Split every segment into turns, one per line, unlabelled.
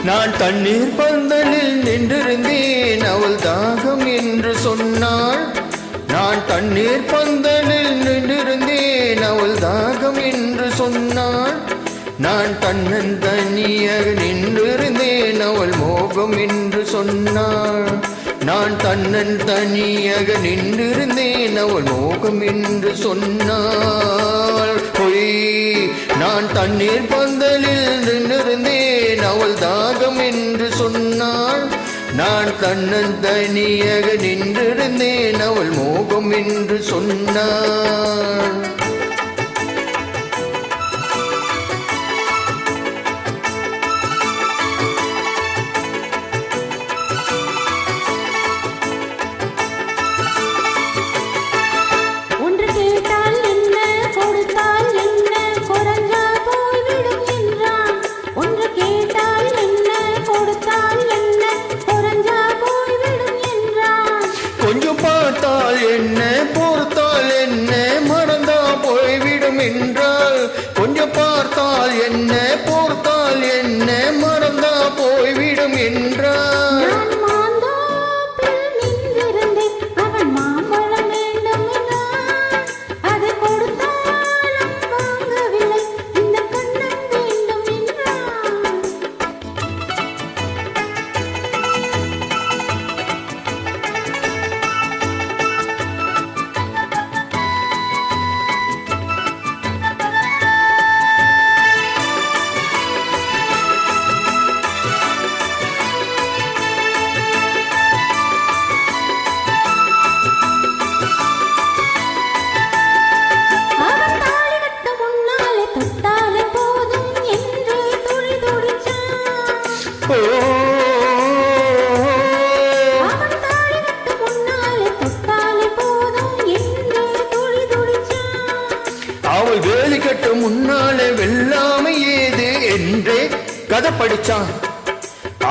நான் தண்ணீர் பந்தலில் நின்றிருந்தேன், அவள் தாகம் என்று சொன்னாள். நான் தண்ணீர் பந்தலில் நின்றிருந்தேன், அவள் தாகம் என்று சொன்னாள். நான் தன்னன் தனியாக நின்றிருந்தேன், அவள் மோகம் என்று சொன்னாள். நான் தன்னன் தனியாக நின்றிருந்தேன், அவள் மோகம் என்று சொன்னாள். பொய், நான் தண்ணீர் பந்தலில் நின்றிருந்தேன், அவள் தாகம் என்று சொன்னாள். நான் தன்னன் தனியாக நின்றிருந்தேன், அவள் மோகம் என்று சொன்னாள். கொஞ்சம் பார்த்தால் என்ன, பொறுத்தால் என்ன, மறந்தா போய்விடும் என்றால். கொஞ்சம் பார்த்தால் என்ன, பொறுத்தால் என்ன, மறந்தா போய்விடும் என்றால். அவள் வேலி கட்ட முன்னாலே வெல்லாமை ஏது என்றே கதை படிச்சான்.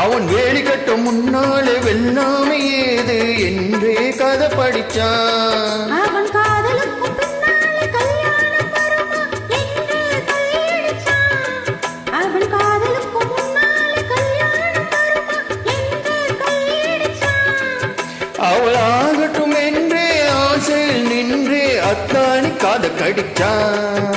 அவன் வேலி கட்ட முன்னாலே வெல்லாமை ஏது என்றே கதை படிச்சான். அவள் ஆகட்டும் என்றே ஆசையில் நின்றே அத்தானி காத கடிச்சான்.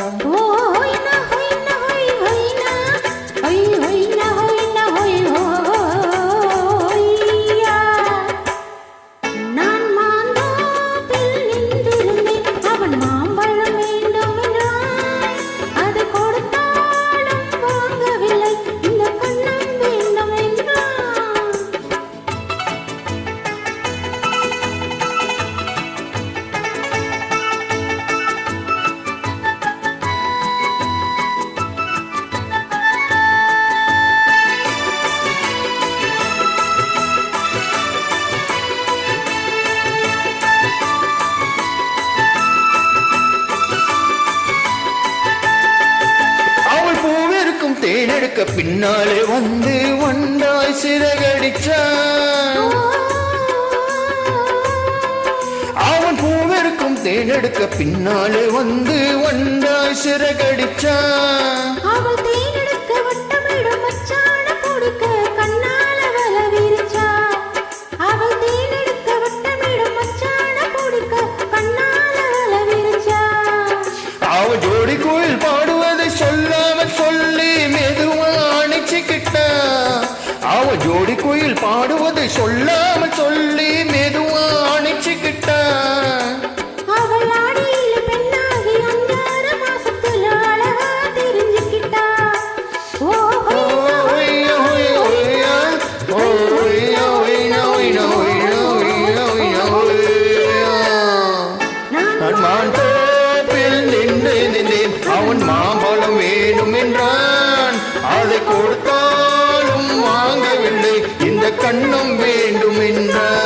தேனெடுக்க பின்னாலே வந்து வண்டாய் சிறகடிச்சான். அவன் பூவெடுக்கும் தேனெடுக்க பின்னாலே வந்து வண்டாய் சிறகடிச்சான். அவள் ஜோடி கோயில் பாடுவதை சொல்லாமல் சொல்லி மெதுவா அணைச்சிக்கிட்டா. அவள் ஜோடி கோயில் பாடுவதை சொல்லாமல் சொல்லி மெதுவா அணைச்சிக்கிட்டா. அவன் மாம்பழம் வேணும் என்றான், அதை கொடுத்தாலும் வாங்கவில்லை. இந்த கண்ணம் வேண்டும் என்றான்.